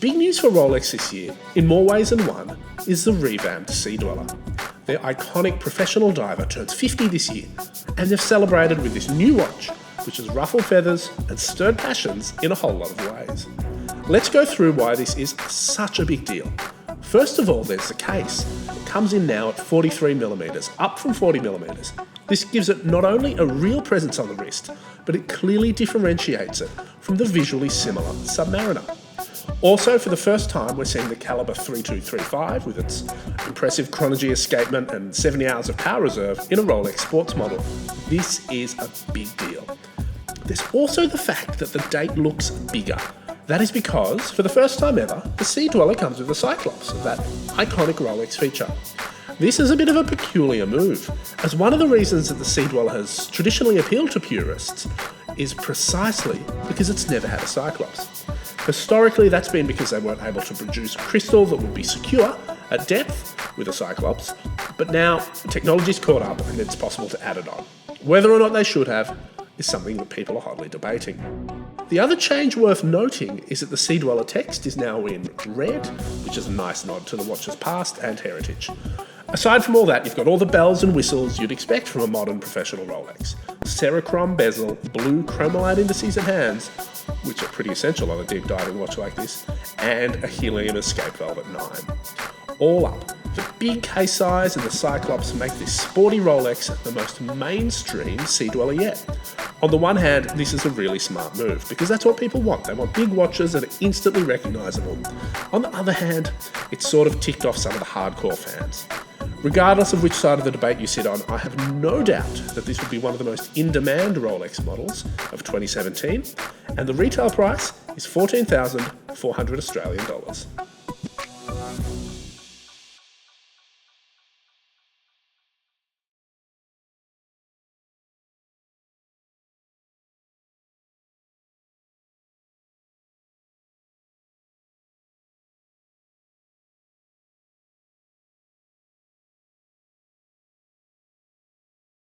Big news for Rolex this year, in more ways than one, is the revamped Sea Dweller. Their iconic professional diver turns 50 this year, and they've celebrated with this new watch, which has ruffled feathers and stirred passions in a whole lot of ways. Let's go through why this is such a big deal. First of all, there's the case. It comes in now at 43mm, up from 40mm. This gives it not only a real presence on the wrist, but it clearly differentiates it from the visually similar Submariner. Also, for the first time, we're seeing the caliber 3235 with its impressive chronology escapement and 70 hours of power reserve in a Rolex sports model. This is a big deal. There's also the fact that the date looks bigger. That is because, for the first time ever, the Sea Dweller comes with a Cyclops, that iconic Rolex feature. This is a bit of a peculiar move, as one of the reasons that the Sea Dweller has traditionally appealed to purists is precisely because it's never had a Cyclops. Historically, that's been because they weren't able to produce crystal that would be secure at depth with a Cyclops, but now technology's caught up and it's possible to add it on. Whether or not they should have is something that people are hotly debating. The other change worth noting is that the Sea Dweller text is now in red, which is a nice nod to the watch's past and heritage. Aside from all that, you've got all the bells and whistles you'd expect from a modern professional Rolex. Cerachrom bezel, blue chromalite indices and hands, which are pretty essential on a deep diving watch like this, and a helium escape valve at 9. All up, the big case size and the Cyclops make this sporty Rolex the most mainstream Sea Dweller yet. On the one hand, this is a really smart move, because that's what people want. They want big watches that are instantly recognisable. On the other hand, it's sort of ticked off some of the hardcore fans. Regardless of which side of the debate you sit on, I have no doubt that this would be one of the most in-demand Rolex models of 2017, and the retail price is $14,400 Australian dollars.